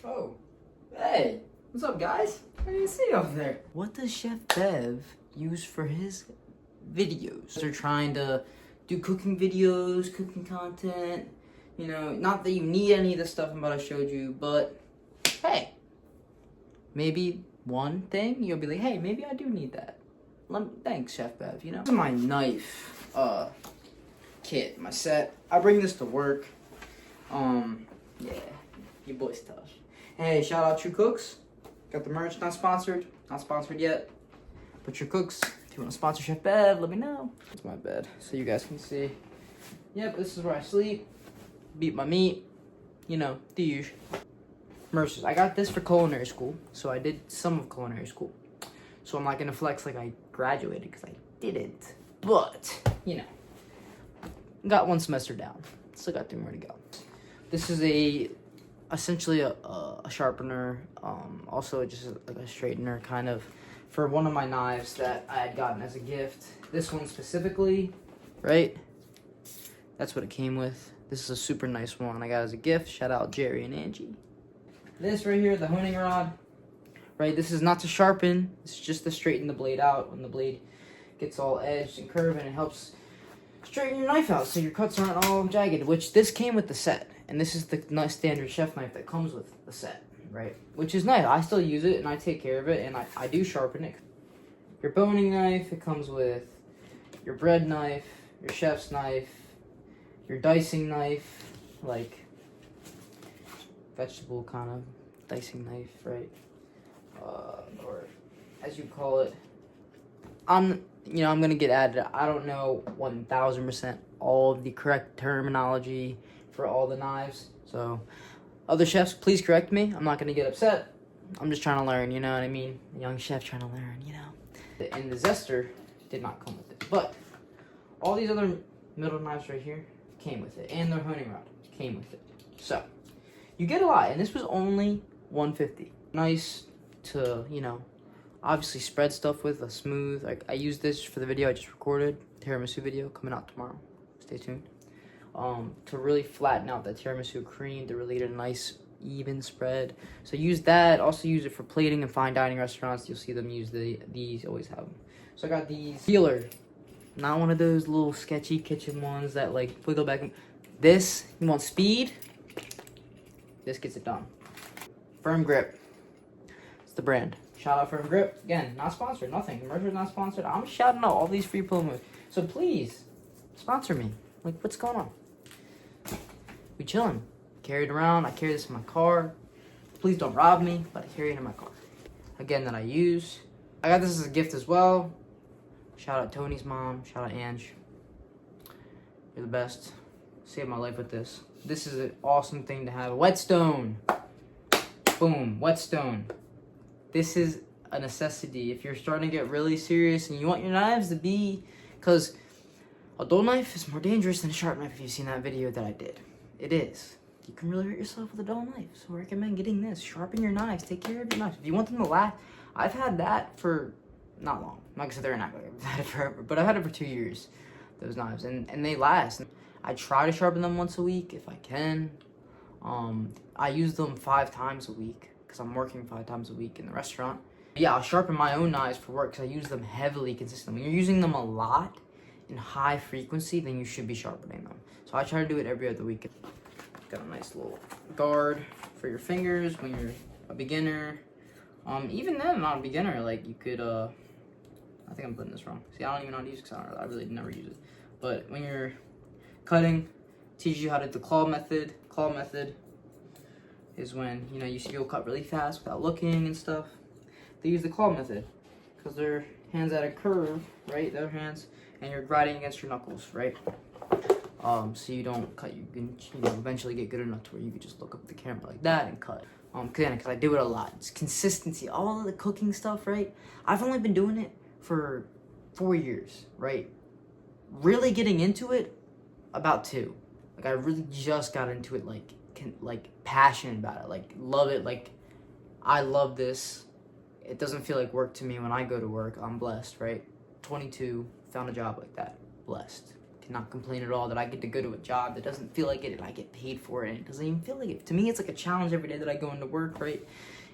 Oh, hey, what's up, guys? I didn't see you over there. What does Chef Bev use for his videos? They're trying to do cooking videos, cooking content. You know, not that you need any of the stuff I'm about to show you, but hey, maybe one thing you'll be like, hey, maybe I do need that. Thanks, Chef Bev. You know, this is my knife kit, my set. I bring this to work. Yeah, your boy's tough. Hey, shout out True Cooks. Got the merch, not sponsored yet. But True Cooks, if you want to sponsor Chef Bev, let me know. It's my bed, so you guys can see. Yep, this is where I sleep. Beat my meat. You know, the usual. Mercers. I got this for culinary school, so I did some of culinary school. So I'm not gonna flex like I graduated, because I didn't. But, you know, got one semester down. Still got 3 more to go. This is essentially a sharpener, also just like a straightener kind of, for one of my knives that I had gotten as a gift. This one specifically, right? That's what it came with. This is a super nice one I got as a gift. Shout out Jerry and Angie. This right here, the honing rod, right? This is not to sharpen. It's just to straighten the blade out when the blade gets all edged and curved, and it helps straighten your knife out so your cuts aren't all jagged, which this came with the set. And this is the nice standard chef knife that comes with the set, right? Which is nice. I still use it and I take care of it, and I do sharpen it. Your boning knife, it comes with your bread knife, your chef's knife, your dicing knife, like vegetable kind of dicing knife, right? Or as you call it. I'm gonna get added. I don't know 1000% all of the correct terminology for all the knives. So, other chefs, please correct me. I'm not gonna get upset. I'm just trying to learn, you know what I mean? A young chef trying to learn, you know? And the zester did not come with it. But, all these other middle knives right here came with it. And their honing rod came with it. So, you get a lot. And this was only $150. Nice to, you know, obviously spread stuff with a smooth. Like, I used this for the video I just recorded, tiramisu video coming out tomorrow. Stay tuned. To really flatten out that tiramisu cream, to really get a nice even spread. So use that. Also use it for plating and fine dining restaurants. You'll see them use these. Always have them. So I got these peeler, not one of those little sketchy kitchen ones that like wiggle back. This, you want speed? This gets it done. Firm Grip. It's the brand. Shout out Firm Grip. Again, not sponsored, nothing. Merger's not sponsored. I'm shouting out all these free promos. So please, sponsor me. Like, what's going on? We chilling. Carry it around. I carry this in my car. Please don't rob me, but I carry it in my car. Again, that I use. I got this as a gift as well. Shout out Tony's mom. Shout out Ange. You're the best. Saved my life with this. This is an awesome thing to have. Whetstone. Boom. Whetstone. This is a necessity if you're starting to get really serious and you want your knives to be, because a dull knife is more dangerous than a sharp knife. If you've seen that video that I did, it is. You can really hurt yourself with a dull knife. So I recommend getting this. Sharpen your knives. Take care of your knives. If you want them to last, I've had that for not long. Like I said, they're not going to have it forever, but I've had it for 2 years. Those knives, and they last. I try to sharpen them once a week if I can. I use them 5 times a week because I'm working 5 times a week in the restaurant. Yeah, I'll sharpen my own knives for work because I use them heavily, consistently. When you're using them a lot in high frequency, then you should be sharpening them. So I try to do it every other week. Got a nice little guard for your fingers when you're a beginner. Even then, not a beginner, like you could, I think I'm putting this wrong. See, I don't even know how to use it because I really never use it. But when you're cutting, teaches you how to do the claw method. Claw method is when, you know, you see people cut really fast without looking and stuff. They use the claw method because their hands at a curve, right? Their hands, and you're grinding against your knuckles, right? So you don't cut. You can, you know, eventually get good enough to where you can just look up at the camera like that and cut. Because I do it a lot. It's consistency. All of the cooking stuff, right? I've only been doing it for 4 years, right? Really getting into it about 2. Like I really just got into it, like passionate about it, like love it. Like I love this. It doesn't feel like work to me when I go to work. I'm blessed, right? 22, found a job like that. Blessed. cannot complain at all that I get to go to a job that doesn't feel like it and I get paid for it and it doesn't even feel like it. To me, it's like a challenge every day that I go into work, right?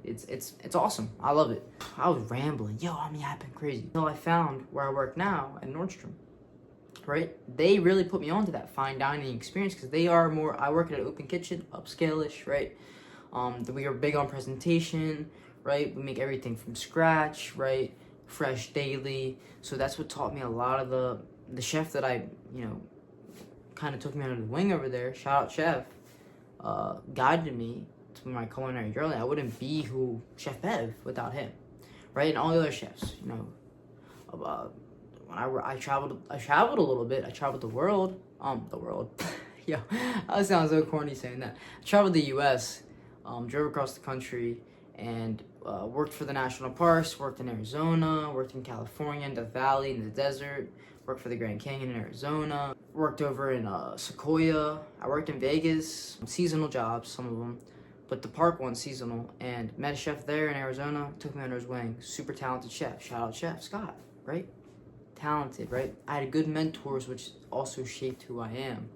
It's awesome. I love it. I was rambling. Yo, I'm yapping crazy. Until I found where I work now at Nordstrom, right? They really put me onto that fine dining experience because they are more, I work at an open kitchen, upscale-ish, right? We are big on presentation, right? We make everything from scratch, right? Fresh daily. So that's what taught me a lot of the chef that I, kind of took me under the wing over there. Shout out chef. Guided me to my culinary journey. I wouldn't be who Chef Bev without him, right? And all the other chefs, when I traveled a little bit. I traveled the world. Yo, I sound so corny saying that. I traveled the U.S., drove across the country, and worked for the national parks, worked in Arizona, worked in California, in the valley, in the desert, worked for the Grand Canyon in Arizona, worked over in Sequoia. I worked in Vegas, seasonal jobs, some of them, but the park one's seasonal, and met a chef there in Arizona, took me under his wing. Super talented chef. Shout out Chef Scott, right? Talented, right? I had good mentors, which also shaped who I am.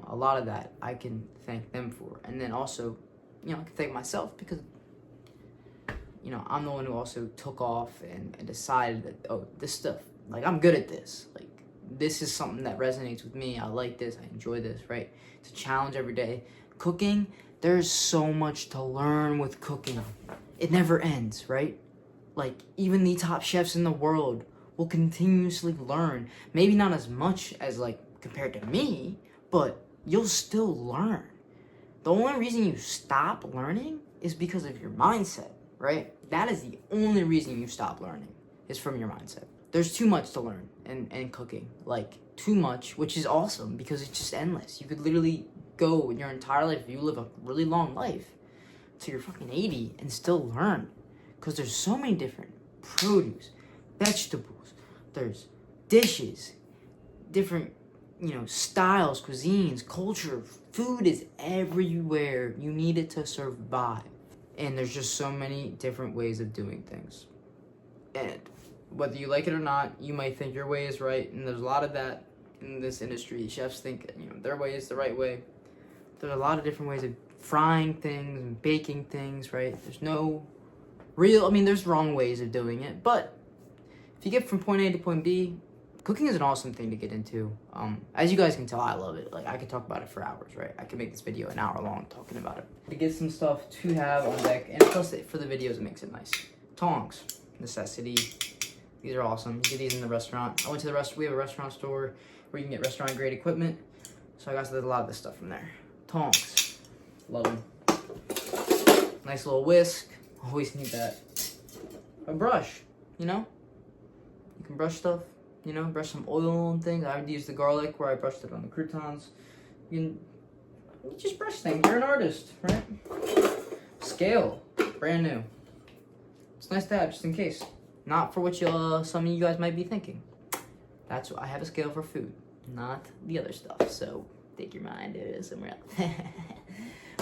A lot of that I can thank them for. And then also, I can thank myself because, I'm the one who also took off and decided that, oh, this stuff, like, I'm good at this. Like, this is something that resonates with me. I like this. I enjoy this, right? It's a challenge every day. Cooking, there's so much to learn with cooking. It never ends, right? Like, even the top chefs in the world will continuously learn. Maybe not as much as, like, compared to me, but you'll still learn. The only reason you stop learning is because of your mindset, right? That is the only reason you stop learning, is from your mindset. There's too much to learn in cooking. Like, too much, which is awesome because it's just endless. You could literally go your entire life, if you live a really long life, till you're fucking 80 and still learn. Because there's so many different produce, vegetables, there's dishes, different, styles, cuisines, culture. Food is everywhere. You need it to survive. And there's just so many different ways of doing things. And whether you like it or not, you might think your way is right. And there's a lot of that in this industry. Chefs think, their way is the right way. There's a lot of different ways of frying things and baking things, right? There's no there's wrong ways of doing it. But if you get from point A to point B, cooking is an awesome thing to get into. As you guys can tell, I love it. Like, I could talk about it for hours, right? I could make this video an hour long talking about it. To get some stuff to have on deck, and plus for the videos, it makes it nice. Tongs, necessity. These are awesome. You get these in the restaurant. I went to we have a restaurant store where you can get restaurant grade equipment. So I got a lot of this stuff from there. Tongs, love them. Nice little whisk, always need that. A brush, you can brush stuff. Brush some oil and things. I would use the garlic where I brushed it on the croutons. You just brush things. You're an artist, right? Scale, brand new. It's nice to have just in case. Not for what some of you guys might be thinking. That's why I have a scale for food, not the other stuff. So take your mind somewhere else.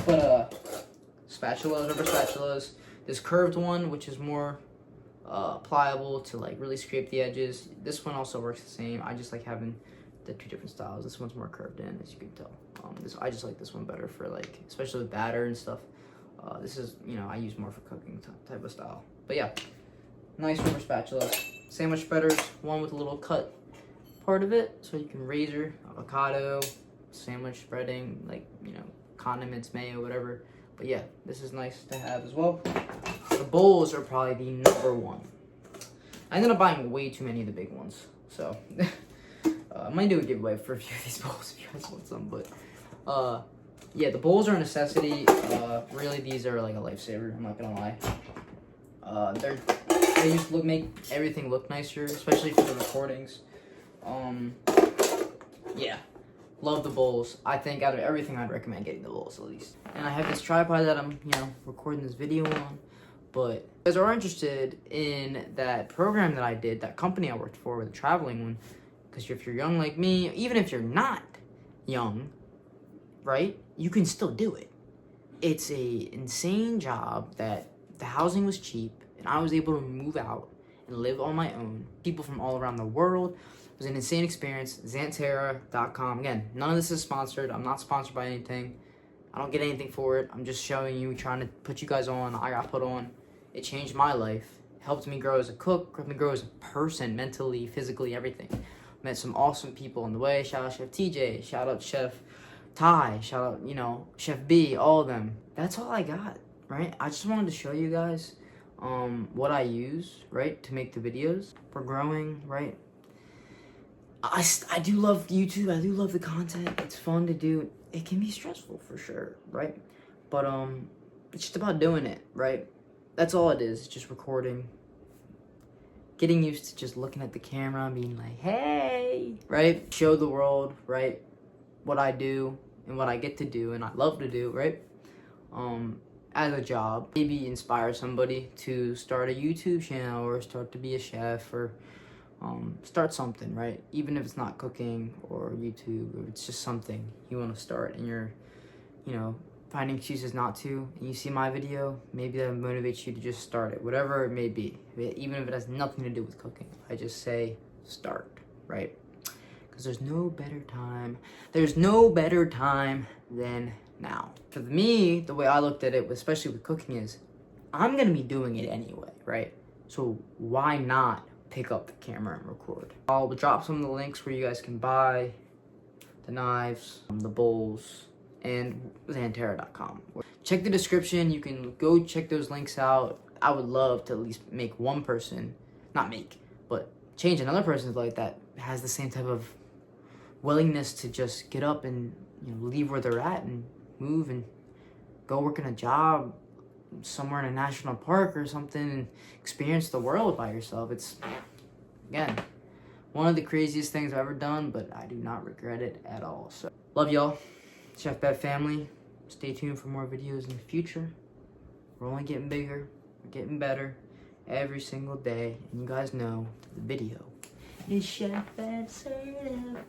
But spatulas, rubber spatulas. This curved one, which is more pliable to like really scrape the edges. This one also works the same. I just like having the two different styles. This one's more curved in, as you can tell. I just like this one better for like, especially with batter and stuff. This is, I use more for cooking type of style. But yeah, nice rubber spatulas. Sandwich spreaders, one with a little cut part of it, so you can razor avocado, sandwich spreading, like, condiments, mayo, whatever. But yeah, this is nice to have as well. The bowls are probably the number one. I ended up buying way too many of the big ones, so I might do a giveaway for a few of these bowls if you guys want some. But yeah, the bowls are a necessity. Really, these are like a lifesaver. I'm not gonna lie. They just make everything look nicer, especially for the recordings. Yeah, love the bowls. I think out of everything, I'd recommend getting the bowls at least. And I have this tripod that I'm, recording this video on. But if you guys are interested in that program that I did, that company I worked for with the traveling one, because if you're young like me, even if you're not young, right, you can still do it. It's a insane job that the housing was cheap, and I was able to move out and live on my own. People from all around the world, It was an insane experience. Xanterra.com. Again, none of this is sponsored. I'm not sponsored by anything. I don't get anything for it. I'm just showing you, trying to put you guys on. I got put on. It changed my life. Helped me grow as a cook. Helped me grow as a person, mentally, physically, everything. Met some awesome people on the way. Shout out Chef TJ. Shout out Chef Ty. Shout out, you know, Chef B. All of them. That's all I got, right? I just wanted to show you guys what I use, right, to make the videos. We're growing, right? I do love YouTube. I do love the content. It's fun to do. It can be stressful for sure, right? But it's just about doing it, right? That's all it is. It's just recording. Getting used to just looking at the camera and being like, hey, right? Show the world, right? What I do and what I get to do and I love to do, right? As a job. Maybe inspire somebody to start a YouTube channel or start to be a chef or start something, right? Even if it's not cooking or YouTube, or it's just something you want to start and you're, you know, finding excuses not to, and you see my video, maybe that motivates you to just start it, whatever it may be. Even if it has nothing to do with cooking, I just say start, right? Because there's no better time than now. For me, the way I looked at it, especially with cooking, is I'm gonna be doing it anyway, right? So why not pick up the camera and record? I'll drop some of the links where you guys can buy the knives, the bowls, and Xanterra.com. Check the description. You can go check those links out. I would love to at least make one person, not make, but change another person's life that has the same type of willingness to just get up and, you know, leave where they're at and move and go work in a job somewhere in a national park or something and experience the world by yourself. It's, again, one of the craziest things I've ever done, but I do not regret it at all. So, love y'all. Chef Bet family, stay tuned for more videos in the future. We're only getting bigger, we're getting better every single day, and you guys know the video is Chef Bet certified.